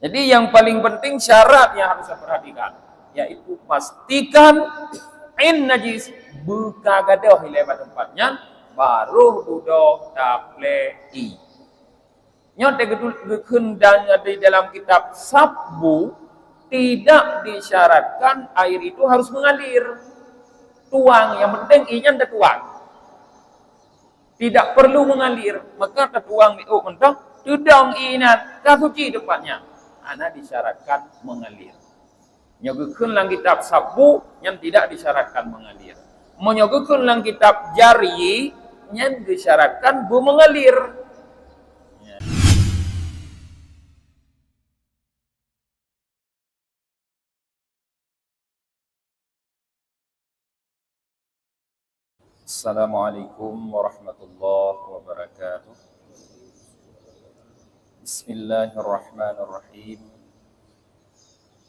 Jadi yang paling penting syarat yang harus saya perhatikan, yaitu pastikan in najis buka gadoh lebat tempatnya baru duduk taplei. Nyote gedul dan di dalam kitab sabbu tidak disyaratkan air itu harus mengalir. Tuang, yang penting inya tuang. Tidak perlu mengalir, maka tertuang di mentah, tudong inat, kasuci tempatnya. Anak disyaratkan mengalir. Nyogukeun lang kitab sabu yang tidak disyaratkan mengalir. Menyogukeun lang kitab jari yang disyaratkan mengalir. Assalamualaikum warahmatullahi wabarakatuh. Bismillahirrahmanirrahim.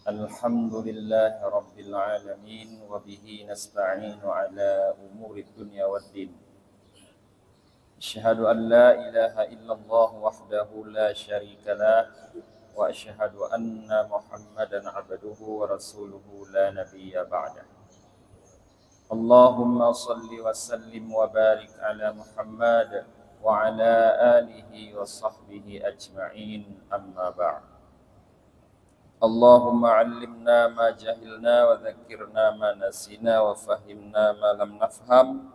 Alhamdulillahi rabbil alamin wa bihi nasta'inu ala umuri dunya waddin. Asyhadu an la ilaha illallah wahdahu la syarika lah wa asyhadu anna Muhammadan abduhu wa rasuluhu la nabiyya ba'dah. Allahumma salli wa sallim wa barik ala Muhammad wa ala alihi wa sahbihi ajma'in, amma ba'd. Allahumma 'allimna ma jahilna wa dhakkirna ma nasina wa fahimna ma lam nafham.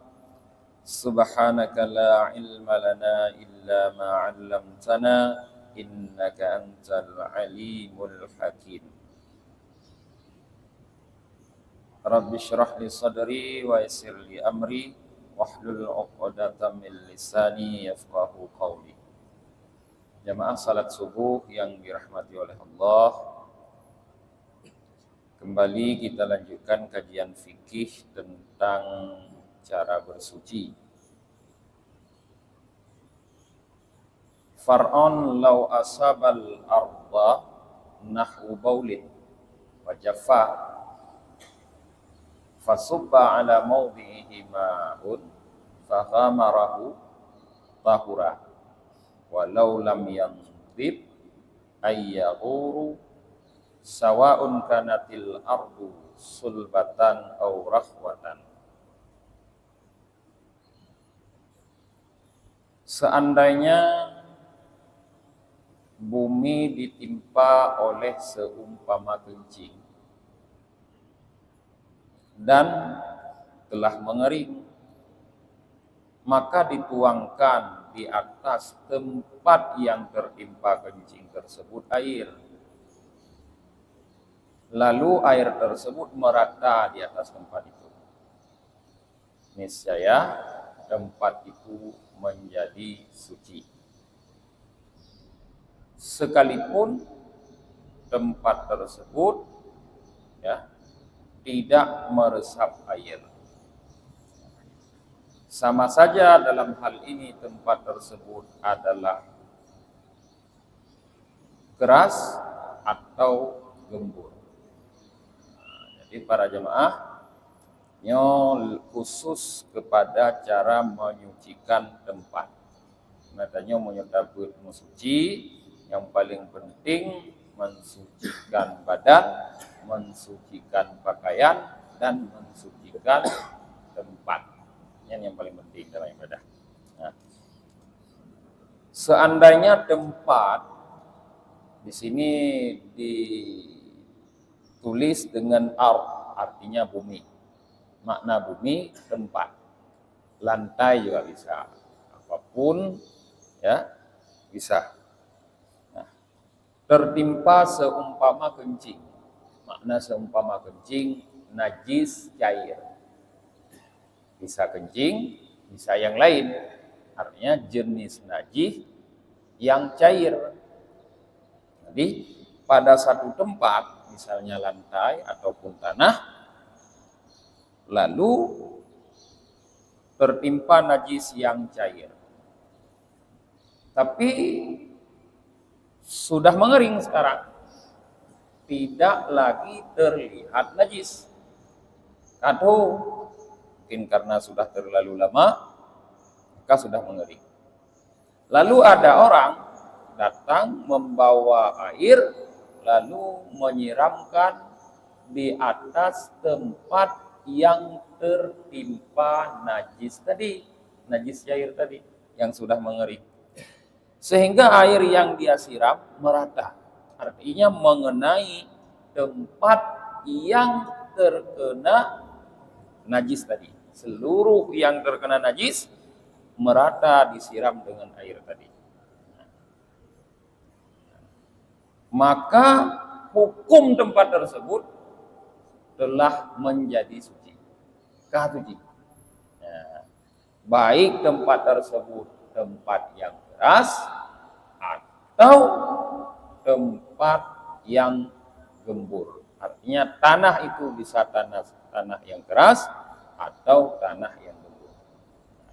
Subhanaka la ilma lana illa ma 'allamtana innaka antal alimul hakim. Rabbi syrah li sadri wa yassir li amri wahlul 'uqdatam min lisani yafqahu qawli. Jamaah salat subuh yang dirahmati oleh Allah, kembali kita lanjutkan kajian fikih tentang cara bersuci. Far'on law asabal arda nahwu baulin wa jaffa fasubba ala mawdi'ihi ma'un faghamarahu tahura walau lam yandib ayyahuru sawa'un kanatil ardu sulbatan aw rakhwatan. Seandainya bumi ditimpa oleh seumpama kencing dan telah mengering, maka dituangkan di atas tempat yang tertimpa kencing tersebut air. Lalu air tersebut merata di atas tempat itu. Niscaya tempat itu menjadi suci. Sekalipun tempat tersebut tidak meresap air. Sama saja dalam hal ini tempat tersebut adalah keras atau gembur. Jadi para jemaah khusus kepada cara menyucikan tempat. Katanya menyebut suci, yang paling penting mensucikan badan, mensucikan pakaian, dan mensucikan tempat. Ini yang paling penting dalam ibadah. Nah, seandainya tempat di sini ditulis dengan artinya bumi. Makna bumi tempat. Lantai juga bisa. Apapun bisa. Nah, tertimpa seumpama kencing. Makna seumpama kencing najis cair. Bisa kencing, bisa yang lain. Artinya jenis najis yang cair. Jadi pada satu tempat, misalnya lantai ataupun tanah, lalu tertimpa najis yang cair. Tapi sudah mengering sekarang. Tidak lagi terlihat najis. Atau mungkin karena sudah terlalu lama, maka sudah mengering. Lalu ada orang datang membawa air lalu menyiramkan di atas tempat yang tertimpa najis tadi, najis cair tadi yang sudah mengering. Sehingga air yang dia siram merata. Artinya mengenai tempat yang terkena najis tadi. Seluruh yang terkena najis merata disiram dengan air tadi. Maka hukum tempat tersebut telah menjadi suci. Suci. Nah, baik tempat tersebut tempat yang keras atau tempat yang gembur. Artinya tanah itu bisa tanah yang keras atau tanah yang gembur.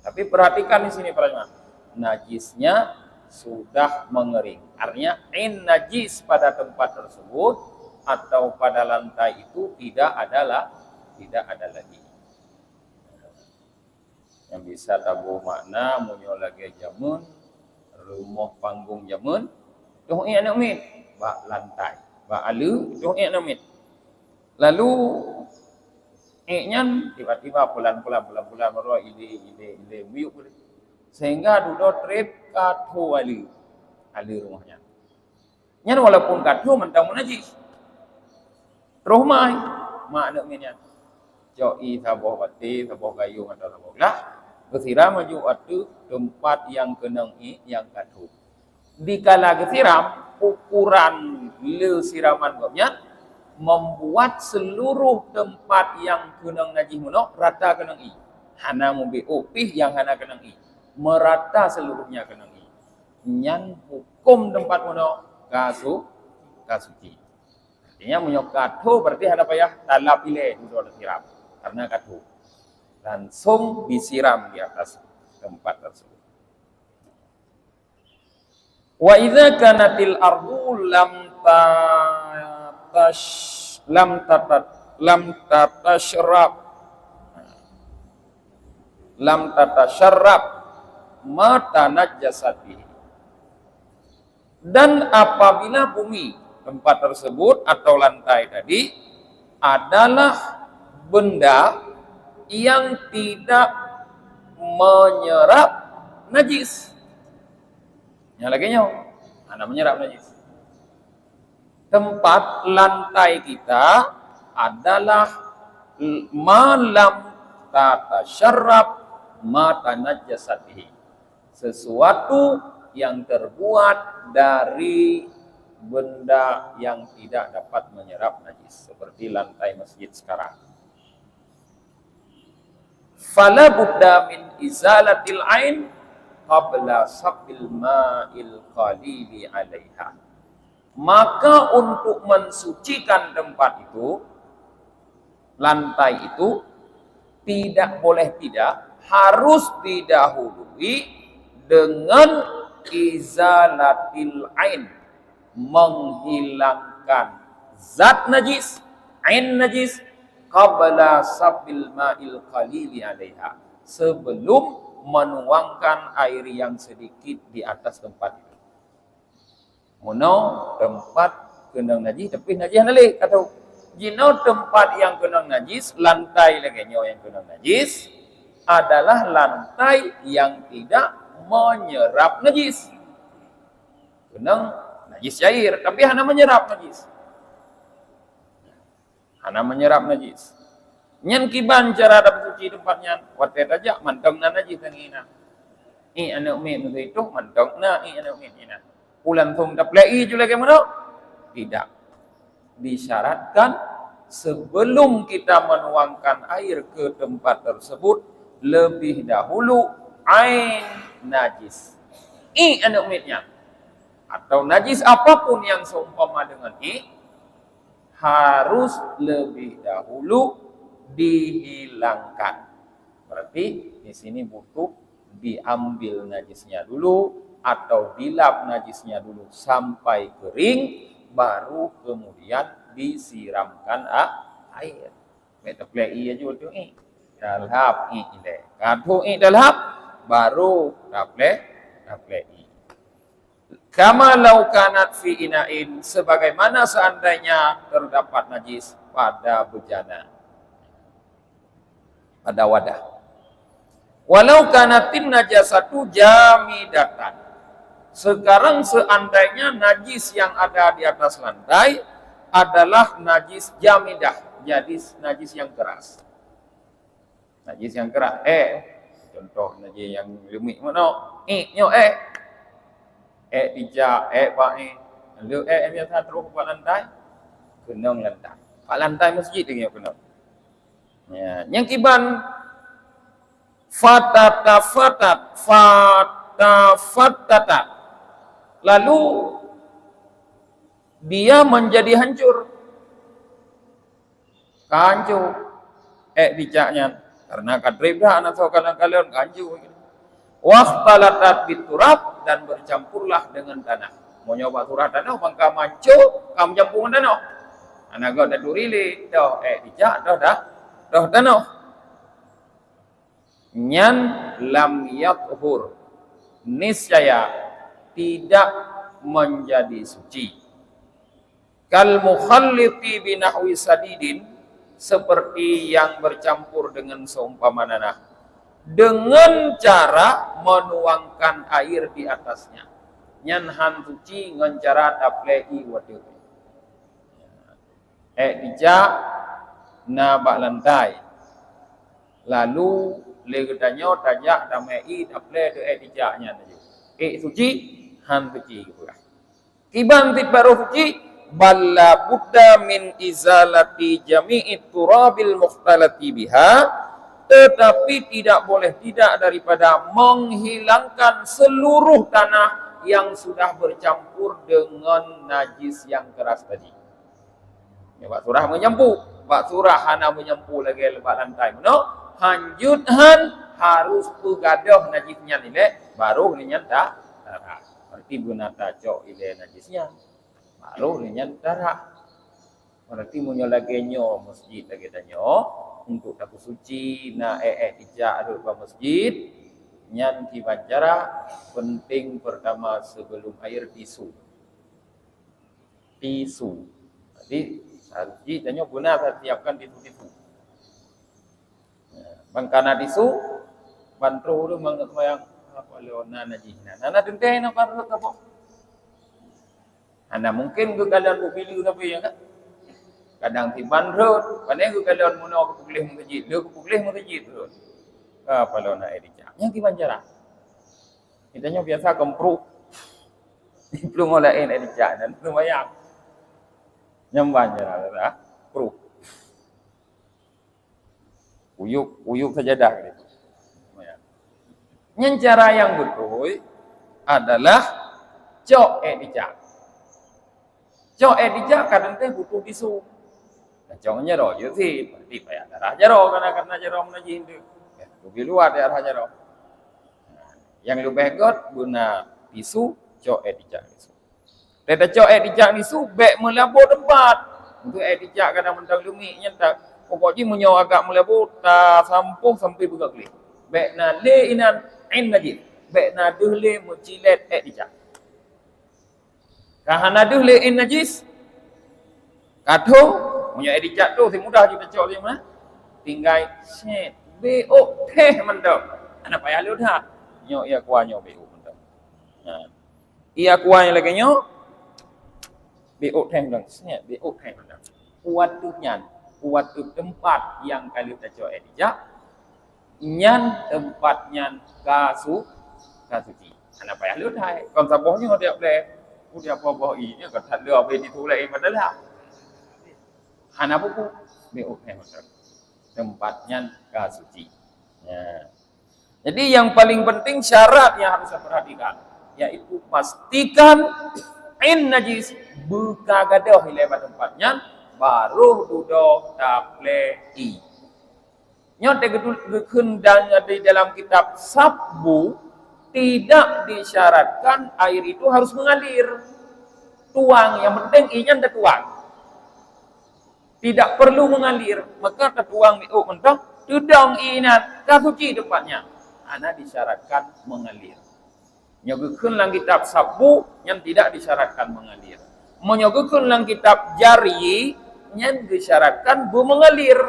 Tapi perhatikan di sini para jemaah, najisnya sudah mengering. Artinya najis pada tempat tersebut atau pada lantai itu tidak ada lagi. Yang bisa tabu makna munyo lagi jamun rumah panggung jamun tuh anak mit ba lantai ba alu tuh anak mit lalu nyan tiba-tiba bulan baru ide miuk sehingga dudo trip katu alu rumahnya nyan walaupun katu mentang najis rumah mak anak mitnya joi saboh bati saboh gayung atau saboh lah kesiram maju atu tempat yang kenang yang katu. Dikala kesiram ukuran le siraman gopnya membuat seluruh tempat yang kenang najis muno rata kenang i. Hana mumbi upih yang hana kenang i. Merata seluruhnya kenang i. Nyan hukum tempat muno kasuci. Artinya munyo katu berarti ada payah talap ile duduk siram karena katu. Langsung disiram di atas tempat tersebut. Wa idza kanatil ardu lam tatasharrab ma tanajjasati. Dan apabila bumi tempat tersebut atau lantai tadi adalah benda yang tidak menyerap najis. Yang lagi anak menyerap najis. Tempat lantai kita adalah malam tatasyarrab mata najasatihi. Sesuatu yang terbuat dari benda yang tidak dapat menyerap najis. Seperti lantai masjid sekarang. Fala budda min izalatil ain qabla sabbil ma'il qalili 'alaiha. Maka untuk mensucikan tempat itu, lantai itu harus didahului dengan izalatil ain, menghilangkan zat najis, ain najis qabla sabbil ma'il qalili 'alaiha, sebelum menuangkan air yang sedikit di atas tempat itu. Muno tempat kenang najis tapi najis nalih atau jino tempat yang kenang najis, lantai lagi yang kenang najis adalah lantai yang tidak menyerap najis. Kenang najis cair tapi hanya menyerap najis. Hana menyerap najis. Nyan kiban cara dapat suci tempatnya. Watet aja mantong na najis tangina. Anak min itu mantong na anak min ina. Ulan thum taplai juga ke mana? Tidak. Disyaratkan sebelum kita menuangkan air ke tempat tersebut lebih dahulu ain najis. Anak minnya atau najis apapun yang seumpama dengan harus lebih dahulu dihilangkan. Berarti di sini butuh diambil najisnya dulu atau dilap najisnya dulu sampai kering, baru kemudian disiramkan air. Meta play aja tu dalhap ile. Kadu dalhap baru taple. Kama lau kanat fi ina'in, sebagaimana seandainya terdapat najis pada bejana, pada wadah. Walau kanatin najasatu jamidatan. Sekarang seandainya najis yang ada di atas lantai adalah najis jamidah, jadi najis yang keras. Najis yang keras. Contoh najis yang lumik mana? Nyo dijak, lu biasa terus buat lantai, kena lantai. Pak lantai masjid lagi kena. Ya, yang kiban fatafatata. Lalu dia menjadi hancur. Hancur. Dijaknya karena kadrib dah anak kalian hancur. Wahtalatat biturab, dan bercampurlah dengan tanah. Mau nyoba turah tanah, maka mancu, kamu campur dengan tanah. Anak kau dah durili, dah dijak, dah tanah. Nyan lam yathur, niscaya tidak menjadi suci. Kal mukhalliti binahwi sadidin, seperti yang bercampur dengan seumpama nanah, dengan cara menuangkan air di atasnya. Nyan han suci dengan cara taplei wadu. Dijak na bak lantai. Lalu legedanyo tajak damai taplei de dijaknya tadi. Suci han suci pula. Kiban baru suci balla budda min izalati jami'i turabil mukhtalati biha, tetapi tidak boleh tidak daripada menghilangkan seluruh tanah yang sudah bercampur dengan najis yang keras tadi. Ya, Pak Surah menyempu, Pak Surah hana menyempu lagi lebat lantai. Hanjuthan harus pugadoh najisnya nilai, baru ninyan tak darah. Berarti guna tajok ile najisnya, baru ninyan darah. Berarti munyo lagi nyo masjid lagi tanyo untuk taku suci na dijak ada ke masjid nyan kiban cara penting pertama sebelum air tisu. Jadi haji tanyo guna siapkan tisu. Bangkana tisu bantru tu yang apa leona najisna. Nana denteh na parut apa? Ana mungkin ke kalian pilih tapi ya kan? Kadang tiban rot, pandai ku kalian muno ku pilih masjid, ku pilih masjid rot. Apa lo nak edicak? Yang tiban cara. Kitanya biasa kempruk. Belum mulain edicak dan belum bayar. Nyamban cara dah. Pruk. Uyuk sajadah gitu. Yang cara yang betul adalah cok edicak. Cok edicak kadang teh butuh tisu. Contohnya roh, jadi berarti payah darah jero karena jero menajis itu. Lebih luar darah jero. Yang lebih got guna tisu cok edicak tisu. Teta cok edicak tisu bek melabur tempat. Untuk edicak kadang mentang lumi nyentak. Pokoknya menyo agak melabur tak sampung sampai buka klik. Bek na le inan ain najis. Bek na duhle mucilet edicak. Kahana duhle in najis. Kadho punya edicak tu, mudah kita cok dia mana? Tinggal set, BO teh mendap. Anak payah lu dah. Nyo ia kuahnya BO mendap. Ia kuahnya lagi nyo BO teh mendap. Set, BO teh mendap. Kuat tu nyan, kuat tu tempat yang kali kita cok edicak. Nyan tempat nyan kasuci. Anak payah lu dah. Kon sabohnya dia boleh. Dia apa-apa ini kata lu apa ditulai padahal. Hana buku BO tempatnya kasuci. Ya. Jadi yang paling penting syarat yang harus saya perhatikan yaitu pastikan in najis buka gadoh lebat tempatnya baru dudo taplei. Nyote gedul di dalam kitab sabbu tidak disyaratkan air itu harus mengalir. Tuang, yang penting inya ndak tuang. Tidak perlu mengalir, maka tertuang di mentah, tudong inat, kasuci tempatnya. Ana disyaratkan mengalir. Nyogekeun lang kitab sabu yang tidak disyaratkan mengalir. Menyogekeun lang kitab jari yang disyaratkan bu mengalir.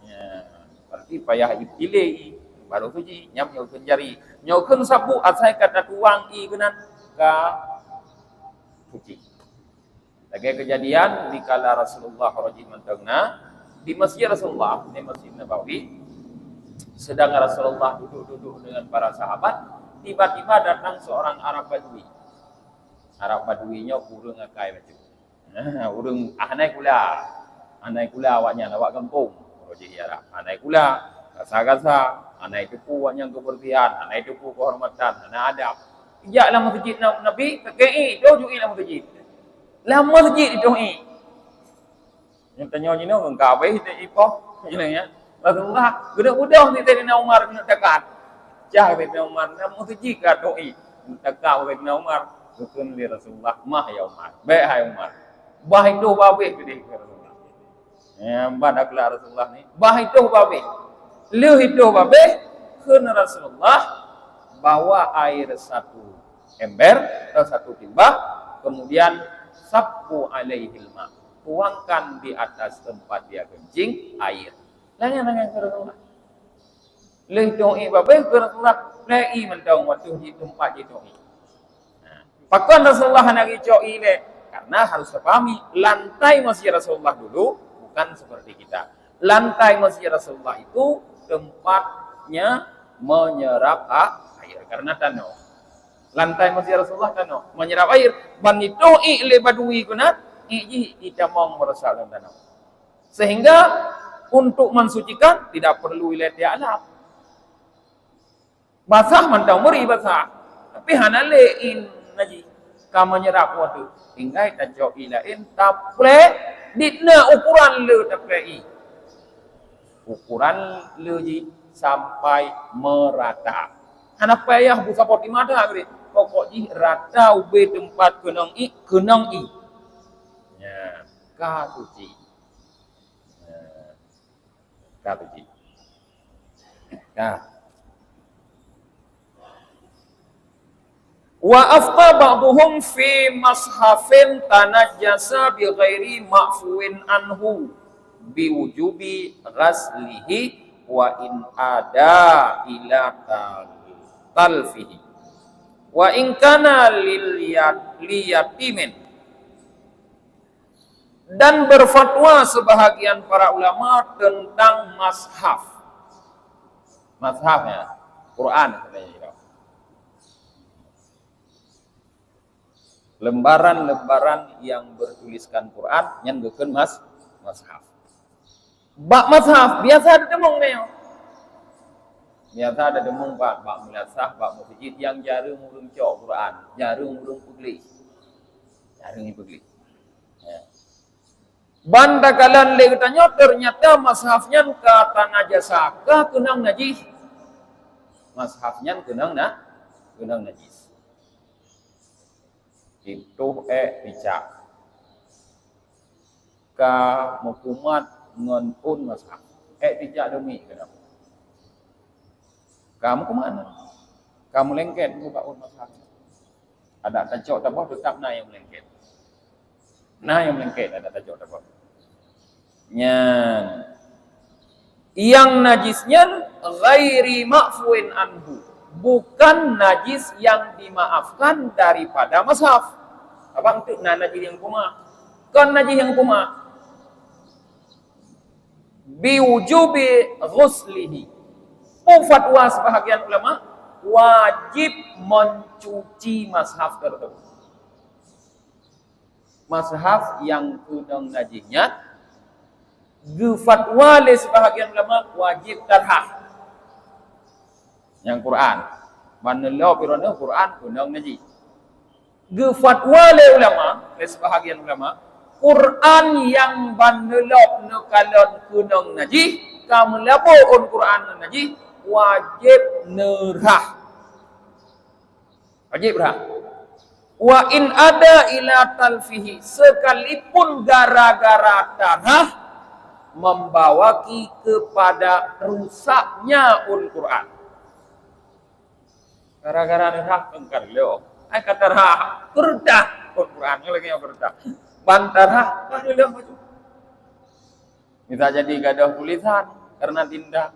Ya, berarti payah pilih baru suci nyam nyogekeun jari. Nyogekeun sabu asai kata tuang i geunan ka suci. Lagi kejadian di kala Rasulullah rajin mentengna di Masjid Rasulullah, di Masjid Nabawi, sedang Rasulullah duduk-duduk dengan para sahabat, tiba-tiba datang seorang Arab Badui. Arab Baduinya urang ngakai baju. Urang anai kula awaknya awak kampung. Roji Arab. Anai kula gasa-gasa, anai tepu awaknya kebersihan, anai tepu kehormatan, anai adab. Ijak lah masjid Nabi, KKI, dojuki lah masjid. Lah masjid itu yang tanya ni no engkau bae ipoh ya. Rasulullah budak-budak ni tadi Umar nak dekat. Jah Sayyidina Umar nak masjid ka doi. Dekat Sayyidina Umar rukun li Rasulullah mah ya Umar. Baik hai Umar. Bah itu babe gede Rasulullah. Ya badaklah Rasulullah ni. Bah itu babe. Leuh itu babe keun Rasulullah bawa air satu ember atau satu timba kemudian sabbu alaihil ma. Tuangkan di atas tempat dia kencing air. Langan Rasulullah. Leh doi babe Rasulullah lai mentang waktu di tempat itu. Pakan Rasulullah nak icoi le karena harus dipahami lantai Masjid Rasulullah dulu bukan seperti kita. Lantai Masjid Rasulullah itu tempatnya menyerap air karena tanah. Lantai Masjid Rasulullah tanah menyerap air. Ban itu le badui kuna kita mau meresap dalam tanah. Sehingga untuk mensucikan tidak perlu wilayah alam. Basah mantau muri basah. Tapi hanalein naji kamu nyerap waktu tinggal tajau ilain taple ditna ukuran le taplei. Ukuran le ji sampai merata. Anak payah buka poti mata gede. Pokok ji rata ube tempat kenang i. Ya, kasuci. Kasuci. Nah. Wa afqa ba'dhum fi mashafin tanajjasa bi ghairi ma'fuin anhu bi wujubi ghaslihi wa in ada ila talfihi wa in kana liyatimin. Dan berfatwa sebahagian para ulama tentang mashaf. Mashafnya Quran sebenarnya. Lembaran-lembaran yang bertuliskan Quran yang bukan mashaf. Bak mashaf biasa ada demung ni. Biasa ada demung bak mulasah, bak masjid yang jarum urung cok Quran, jarum urung pegli. Jarum pegli. Ya. Bandakalan le tanya ternyata mashafnya kata najasa ka kenang najis. Mashafnya kenang najis. Itu dicak ka mukumat ngon un mashaf dicak demi kenapa kamu kemana kamu lengket buka un mashaf ada tajok tabah tetap yang melengket yang melengket ada tajok tabah yang najisnya ghairi ma'fuin anhu bukan najis yang dimaafkan daripada mashaf. Abang tu najis yang kuma. Kan najis yang kuma. Biwujubi ghuslihi. Fatwa sebahagian ulama wajib mencuci mashaf tersebut. Mashaf yang kunang najisnya fatwa le sebahagian ulama wajib tarhah. Yang Quran manelo pirana Quran kunang najis ge fatwa le ulama sebahagian ulama Quran yang banelop ne kalon kunang najis kamu labo on Quran najis wajib nerah wa in ada ila talfihi sekalipun gara-gara tanah membawaki kepada rusaknya Quran. Gara-gara ni hak engkar leo. Ai kata hak kerdah Quran lagi yang kerdah. Bantar hak kan leo maju. Bisa jadi gadah tulisan karena tindak.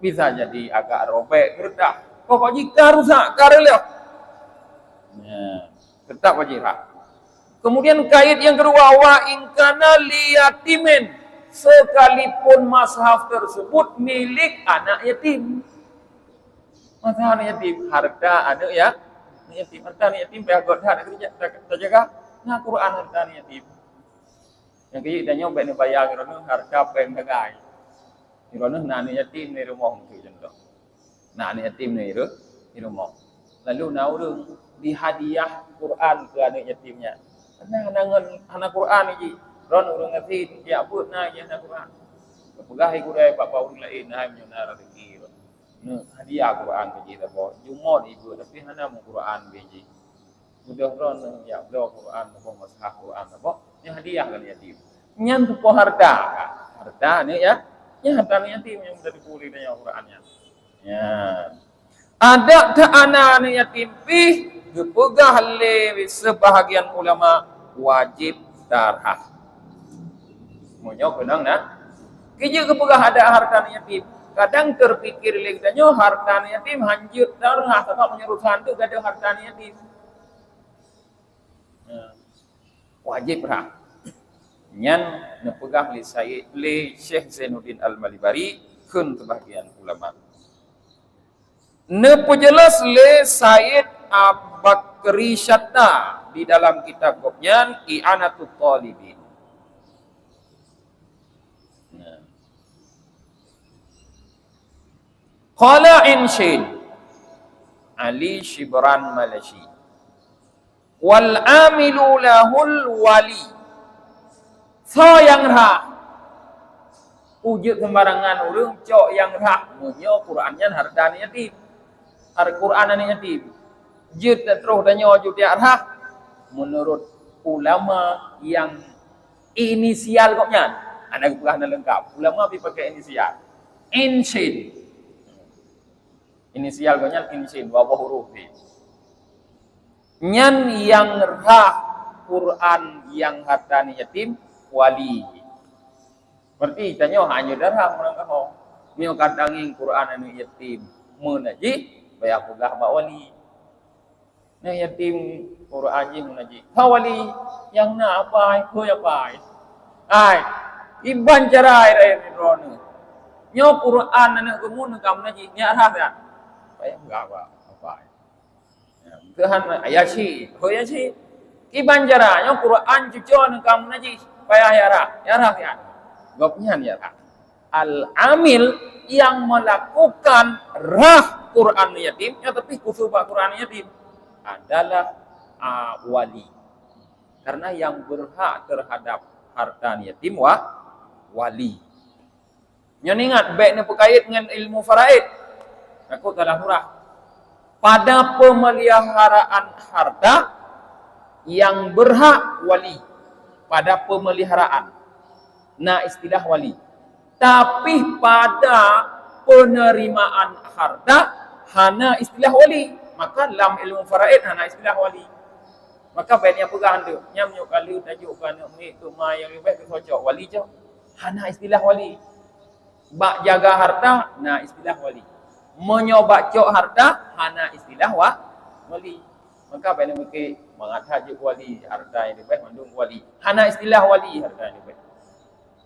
Bisa jadi agak robek kerdah. Pokoknya rusak kareleo. Ya, tetap wajib hak. Kemudian kait yang kedua wa ingkana liyatimin, sekalipun mushaf tersebut milik anak yatim. Mushaf anak yatim, harta anak ya, anak yatim, harta anak yatim peagot hak kita jaga. Nah Quran harta anak yatim. Yang kaya kita nyobek ni bayar kerana harta pendagai. Kerana anak yatim ni rumah tu contoh. Nah anak yatim ni di rumah. Lalu naurung dihadiah Quran ke anak yatimnya. Karena anak Quran ni, ron orang ngerti dia buat na ya anak Quran. Kepegahi kurai bapa orang lain na menyunar rezeki. Nu hadiah Quran ke kita bo. Jumat ibu tapi hana mu Quran beji. Sudah ron ya belajar Quran bo mushaf Quran bo. Ni hadiah kan yatim. Nyan tu po harta. Harta ni ya. Ya harta ni yatim yang sudah dipuli dengan Qurannya. Ya. Ada tak anak yatim pi dipegah oleh sebahagian ulama wajib darah. Semuanya kenang nah. Kija kepegah ada harta yatim. Kadang terpikir lagi harta yatim hanjut darah sebab menyerutan tu ada harta yatim. Wajib darah. Nyan nepegah li Syekh Zainuddin Al-Malibari kun sebahagian ulama. Nepejelas le Said Abakri Syatta di dalam kitab kopnya I'anatul Talibin. Qala Inshin Ali Shibran Malashi wal amilu lahul wali. So yang rah ujud sembarangan urang cok yang rah munyo Qurannya harta yatim. Al-Quran ni yatim. Jut terus danyo jut arah menurut ulama yang inisial koknya. Ada kepegahan lengkap. Ulama pi pakai inisial. Inshin. Inisial koknya inshin bawah huruf ni. Nyan yang rah Quran yang harta ni yatim wali. Berarti tanyo hanya darah orang kau. Mio kadanging Quran anu yatim menaji bayar pegah mak wali. Nah yatim Quran je menaji. Ha wali yang nak apa ko apa. Ai iban cerai re rono. Nyo Quran anak kemun kam menaji nya rah ya. Bayar pegah apa. Kehan ayasi, ho ayasi. Iban cerai nyo Quran cucon kam menaji bayar ya rah ya. Gopnya ya rah. Al-amil yang melakukan rah Quran yatim, ya tapi kusubah Quran yatim adalah wali. Karena yang berhak terhadap harta yatim wali. Yang ingat baik ni berkait dengan ilmu faraid. Aku telah murah. Pada pemeliharaan harta yang berhak wali. Pada pemeliharaan. Nah istilah wali. Tapi pada penerimaan harta hana istilah wali. Maka dalam ilmu faraid hana istilah wali. Maka baiknya pegang tu. Nyam nyuk kali tajuk kan ni tu mai yang baik kecocok wali je. Hana istilah wali. Bak jaga harta nah istilah wali. Menyobat cok harta hana istilah wali. Maka baiknya mungkin mengatajuk wali harta yang baik mandung wali. Hana istilah wali harta yang baik.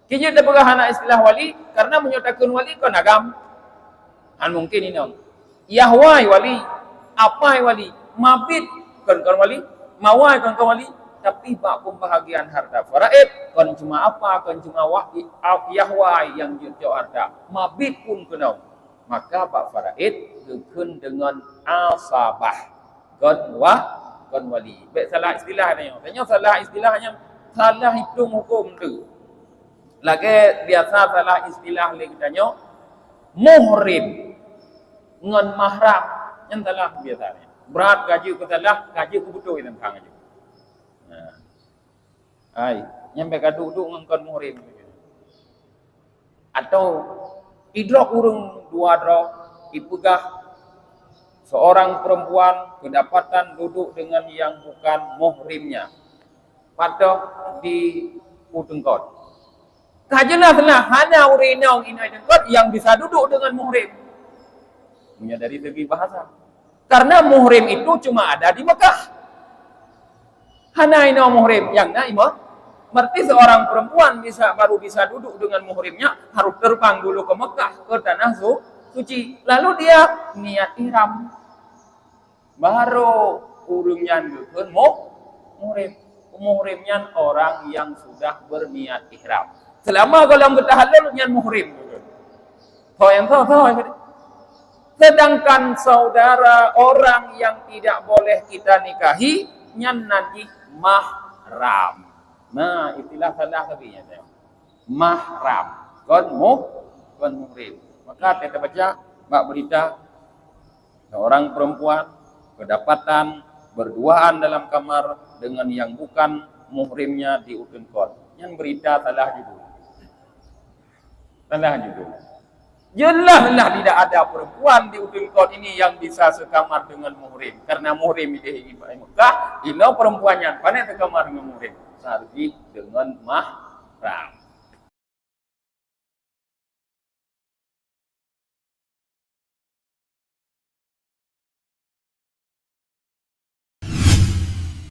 Kita tak pernah anak istilah wali karena menyatakan wali kon agam. Han mungkin ini. Yahwai wali, apa wali? Mabit kon wali, mawai kon wali, tapi bak pembahagian harta faraid kon cuma apa? Kon cuma Yahwai yang jujur harta. Mabit pun kena. Maka bak faraid dukun dengan asabah. Kon wali. Baik salah istilahnya. Tanya salah istilahnya, salah hitung hukum tu. Lagi biasa salah istilah lagi tanya muhrim ngan mahram yang salah biasanya berat gaji ku salah gaji ku betul itu kang aja. Nah. Ai nyampe ka duduk ngan muhrim. Atau idrok urung dua drok ipugah seorang perempuan kedapatan duduk dengan yang bukan muhrimnya pada di utengkot. Kajelaslah hanya urinau inai tengkot yang bisa duduk dengan muhrim. Punya dari segi bahasa. Karena muhrim itu cuma ada di Mekah. Hana inau muhrim yang naimah. Berarti seorang perempuan baru bisa duduk dengan muhrimnya harus terbang dulu ke Mekah ke tanah suci. Lalu dia niat ihram. Baru urungnya dukun muhrim. Muhrimnya orang yang sudah berniat ihram. Selama kalau kita halal nyan muhrim. Sedangkan saudara orang yang tidak boleh kita nikahi nyan nanti mahram. Nah, itulah salah satunya. Mahram. Kon muhrim. Maka kita baca bak berita seorang perempuan kedapatan berduaan dalam kamar dengan yang bukan muhrimnya di utengkot. Yang berita salah judul. Salah judul. Jelaslah tidak ada perempuan di utengkot ini yang bisa sekamar dengan muhrim. Karena muhrim di Mekah, ini perempuannya pandai sekamar dengan muhrim. Sarji dengan mahram.